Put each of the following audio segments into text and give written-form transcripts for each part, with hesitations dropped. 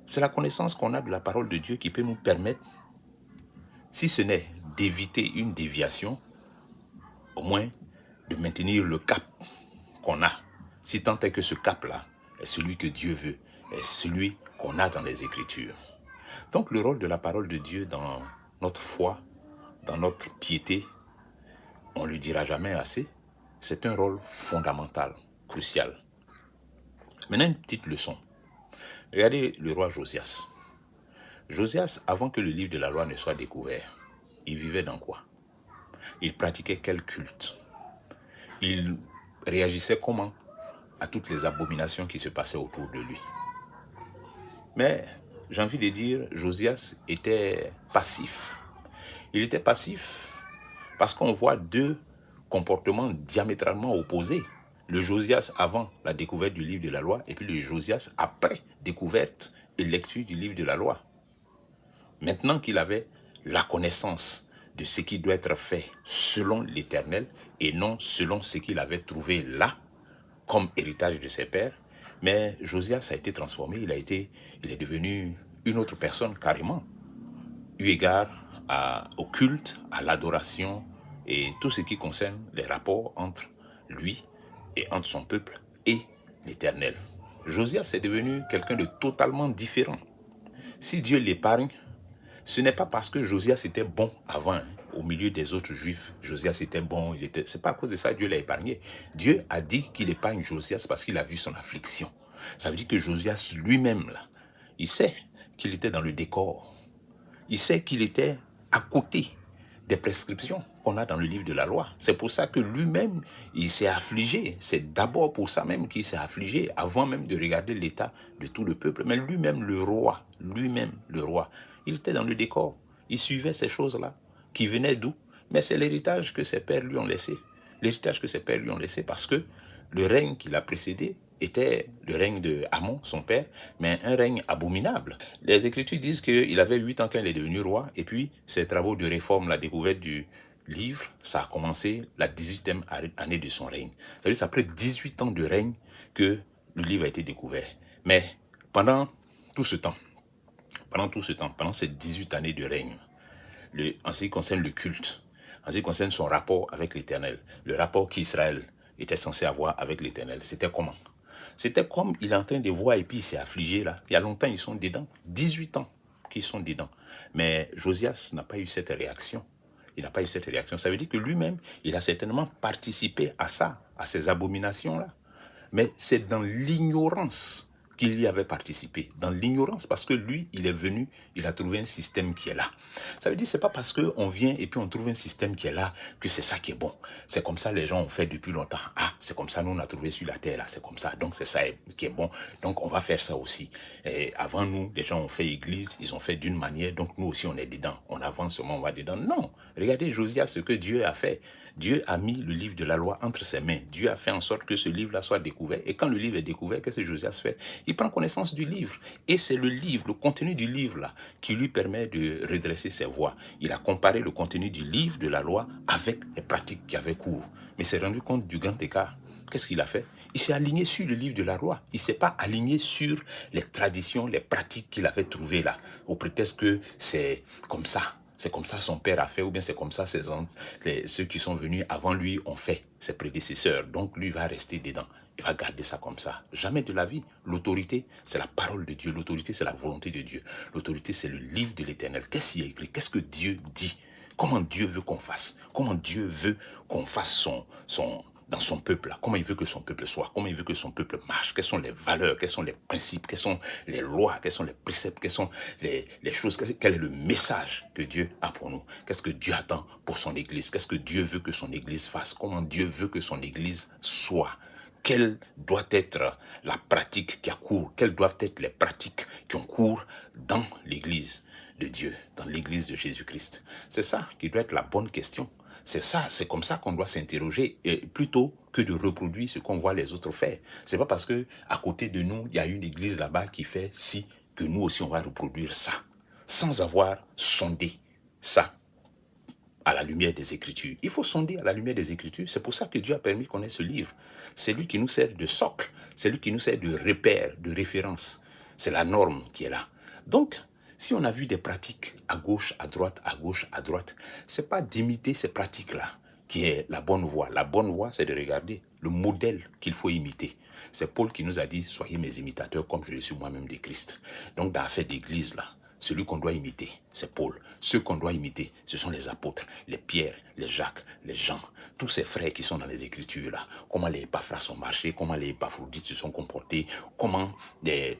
C'est la connaissance qu'on a de la parole de Dieu qui peut nous permettre, si ce n'est d'éviter une déviation, au moins de maintenir le cap qu'on a, si tant est que ce cap-là est celui que Dieu veut, est celui qu'on a dans les Écritures. Donc le rôle de la parole de Dieu dans notre foi, dans notre piété, on ne le dira jamais assez, c'est un rôle fondamental, crucial. Maintenant, une petite leçon. Regardez le roi Josias. Josias, avant que le livre de la loi ne soit découvert, il vivait dans quoi? Il pratiquait quel culte? Il réagissait comment à toutes les abominations qui se passaient autour de lui? Mais j'ai envie de dire, Josias était passif. Il était passif parce qu'on voit deux comportements diamétralement opposés. Le Josias avant la découverte du livre de la loi et puis le Josias après découverte et lecture du livre de la loi. Maintenant qu'il avait la connaissance de ce qui doit être fait selon l'Éternel et non selon ce qu'il avait trouvé là comme héritage de ses pères, mais Josias a été transformé, il est devenu une autre personne carrément, eu égard au culte, à l'adoration et tout ce qui concerne les rapports entre lui et entre son peuple et l'Éternel. Josias est devenu quelqu'un de totalement différent. Si Dieu l'épargne, ce n'est pas parce que Josias était bon avant, au milieu des autres juifs. Josias était bon, c'est pas à cause de ça que Dieu l'a épargné. Dieu a dit qu'il épargne Josias parce qu'il a vu son affliction. Ça veut dire que Josias lui-même, là, il sait qu'il était dans le décor. Il sait qu'il était à côté des prescriptions qu'on a dans le livre de la loi. C'est pour ça que lui-même, il s'est affligé. C'est d'abord pour ça même qu'il s'est affligé, avant même de regarder l'état de tout le peuple. Mais lui-même, le roi, il était dans le décor. Il suivait ces choses-là, qui venaient d'où? Mais c'est l'héritage que ses pères lui ont laissé. L'héritage que ses pères lui ont laissé parce que le règne qui l'a précédé était le règne de Amon, son père, mais un règne abominable. Les Écritures disent qu'il avait 8 ans quand il est devenu roi, et puis ses travaux de réforme, la découverte du livre, ça a commencé la 18e année de son règne. Ça veut dire que c'est après 18 ans de règne que le livre a été découvert. Mais pendant tout ce temps, pendant ces 18 années de règne, en ce qui concerne le culte, en ce qui concerne son rapport avec l'Éternel, le rapport qu'Israël était censé avoir avec l'Éternel, c'était comment? C'était comme il est en train de voir et puis il s'est affligé là. Il y a longtemps, ils sont dedans. 18 ans qu'ils sont dedans. Mais Josias n'a pas eu cette réaction. Il n'a pas eu cette réaction. Ça veut dire que lui-même, il a certainement participé à ça, à ces abominations-là. Mais c'est dans l'ignorance qu'il y avait participé, dans l'ignorance, parce que lui, il est venu, il a trouvé un système qui est là. Ça veut dire que c'est pas parce qu'on vient et puis on trouve un système qui est là que c'est ça qui est bon. C'est comme ça les gens ont fait depuis longtemps. Ah, c'est comme ça nous on a trouvé sur la terre là, c'est comme ça, donc c'est ça qui est bon, donc on va faire ça aussi. Et avant nous, les gens ont fait église, ils ont fait d'une manière, donc nous aussi on est dedans, on avance seulement, on va dedans. Non, regardez Josias, ce que Dieu a fait. Dieu a mis le livre de la loi entre ses mains. Dieu a fait en sorte que ce livre-là soit découvert. Et quand le livre est découvert, qu'est-ce que Josias fait? Il prend connaissance du livre. Et c'est le livre, le contenu du livre-là, qui lui permet de redresser ses voies. Il a comparé le contenu du livre de la loi avec les pratiques qui avaient cours. Mais il s'est rendu compte du grand écart. Qu'est-ce qu'il a fait? Il s'est aligné sur le livre de la loi. Il ne s'est pas aligné sur les traditions, les pratiques qu'il avait trouvées là, au prétexte que c'est comme ça. C'est comme ça son père a fait, ou bien c'est comme ça ceux qui sont venus avant lui ont fait, ses prédécesseurs. Donc lui va rester dedans. Il va garder ça comme ça. Jamais de la vie. L'autorité, c'est la parole de Dieu. L'autorité, c'est la volonté de Dieu. L'autorité, c'est le livre de l'Éternel. Qu'est-ce qu'il y a écrit? Qu'est-ce que Dieu dit? Comment Dieu veut qu'on fasse? Comment Dieu veut qu'on fasse dans son peuple, là, comment il veut que son peuple soit, comment il veut que son peuple marche, quelles sont les valeurs, quels sont les principes, quelles sont les lois, quels sont les préceptes, quelles sont les choses, quel est le message que Dieu a pour nous, qu'est-ce que Dieu attend pour son Église, qu'est-ce que Dieu veut que son Église fasse, comment Dieu veut que son Église soit. Quelle doit être la pratique qui a cours, quelles doivent être les pratiques qui ont cours dans l'Église de Dieu, dans l'Église de Jésus-Christ. C'est ça qui doit être la bonne question. C'est comme ça qu'on doit s'interroger, plutôt que de reproduire ce qu'on voit les autres faire. C'est pas parce que à côté de nous, il y a une église là-bas qui fait ci, que nous aussi on va reproduire ça, sans avoir sondé ça à la lumière des Écritures. Il faut sonder à la lumière des Écritures. C'est pour ça que Dieu a permis qu'on ait ce livre. C'est lui qui nous sert de socle, c'est lui qui nous sert de repère, de référence. C'est la norme qui est là. Donc, si on a vu des pratiques à gauche, à droite, c'est pas d'imiter ces pratiques-là qui est la bonne voie. La bonne voie, c'est de regarder le modèle qu'il faut imiter. C'est Paul qui nous a dit, soyez mes imitateurs comme je le suis moi-même de Christ. Donc, dans l'affaire d'église, là, celui qu'on doit imiter, c'est Paul. Ceux qu'on doit imiter, ce sont les apôtres, les Pierre, les Jacques, les Jean, tous ces frères qui sont dans les Écritures là. Comment les Épaphras ont marché, comment les Épaphrodites se sont comportés, comment des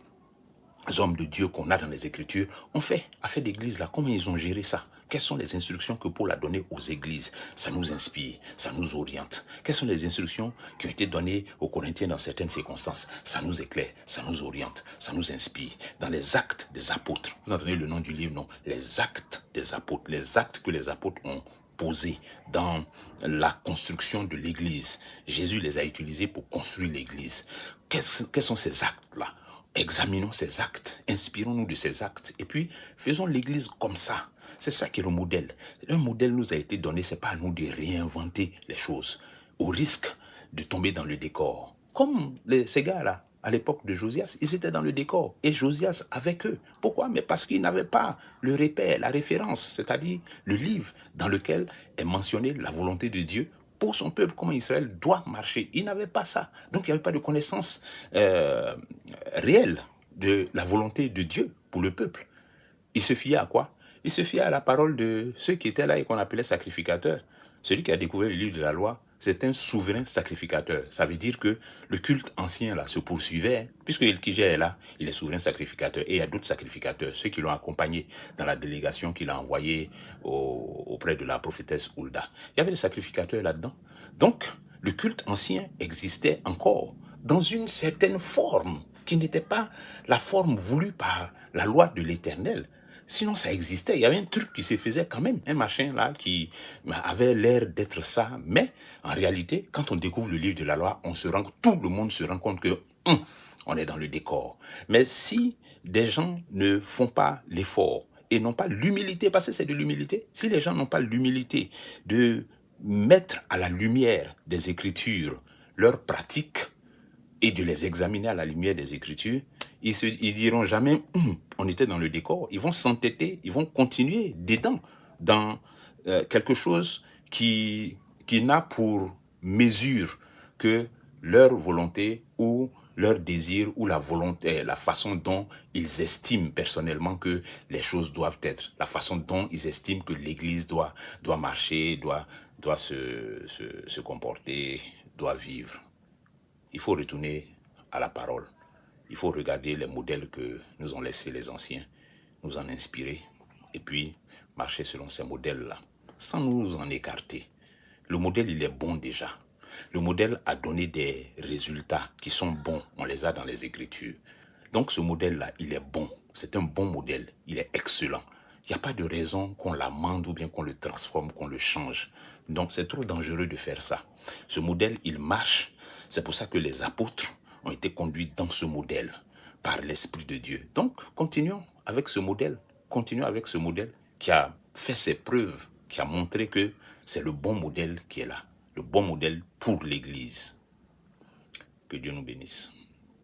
hommes de Dieu qu'on a dans les Écritures ont fait, affaire d'église là, comment ils ont géré ça. Quelles sont les instructions que Paul a données aux églises? Ça nous inspire, ça nous oriente. Quelles sont les instructions qui ont été données aux Corinthiens dans certaines circonstances? Ça nous éclaire, ça nous oriente, ça nous inspire. Dans les actes des apôtres, vous entendez le nom du livre, non? Les actes des apôtres, les actes que les apôtres ont posés dans la construction de l'église. Jésus les a utilisés pour construire l'église. Quels sont ces actes-là? Examinons ces actes, inspirons-nous de ces actes et puis faisons l'église comme ça. C'est ça qui est le modèle. Un modèle nous a été donné, c'est pas à nous de réinventer les choses au risque de tomber dans le décor. Comme ces gars-là, à l'époque de Josias, ils étaient dans le décor et Josias avec eux. Pourquoi? Mais parce qu'ils n'avaient pas le repère, la référence, c'est-à-dire le livre dans lequel est mentionnée la volonté de Dieu pour son peuple, comment Israël doit marcher. Il n'avait pas ça. Donc, il n'y avait pas de connaissance réelle de la volonté de Dieu pour le peuple. Il se fiait à quoi? Il se fiait à la parole de ceux qui étaient là et qu'on appelait sacrificateurs. Celui qui a découvert le livre de la loi, c'est un souverain sacrificateur. Ça veut dire que le culte ancien là se poursuivait, puisque Elkijah est là, il est souverain sacrificateur. Et il y a d'autres sacrificateurs, ceux qui l'ont accompagné dans la délégation qu'il a envoyée auprès de la prophétesse Hulda. Il y avait des sacrificateurs là-dedans. Donc, le culte ancien existait encore, dans une certaine forme, qui n'était pas la forme voulue par la loi de l'Éternel. Sinon, ça existait. Il y avait un truc qui se faisait quand même. Un machin là qui avait l'air d'être ça. Mais en réalité, quand on découvre le livre de la loi, tout le monde se rend compte que on est dans le décor. Mais si des gens ne font pas l'effort et n'ont pas l'humilité, parce que c'est de l'humilité, si les gens n'ont pas l'humilité de mettre à la lumière des Écritures leurs pratiques et de les examiner à la lumière des Écritures, ils diront jamais on était dans le décor. Ils vont s'entêter, ils vont continuer dedans, dans quelque chose qui n'a pour mesure que leur volonté ou leur désir ou la volonté, la façon dont ils estiment personnellement que les choses doivent être, la façon dont ils estiment que l'Église doit marcher, doit se comporter, doit vivre. Il faut retourner à la parole. Il faut regarder les modèles que nous ont laissés les anciens, nous en inspirer, et puis marcher selon ces modèles-là, sans nous en écarter. Le modèle, il est bon déjà. Le modèle a donné des résultats qui sont bons. On les a dans les Écritures. Donc ce modèle-là, il est bon. C'est un bon modèle. Il est excellent. Il n'y a pas de raison qu'on l'amende ou bien qu'on le transforme, qu'on le change. Donc c'est trop dangereux de faire ça. Ce modèle, il marche. C'est pour ça que les apôtres ont été conduits dans ce modèle par l'Esprit de Dieu. Donc continuons avec ce modèle. Continuons avec ce modèle qui a fait ses preuves, qui a montré que c'est le bon modèle qui est là. Le bon modèle pour l'Église. Que Dieu nous bénisse.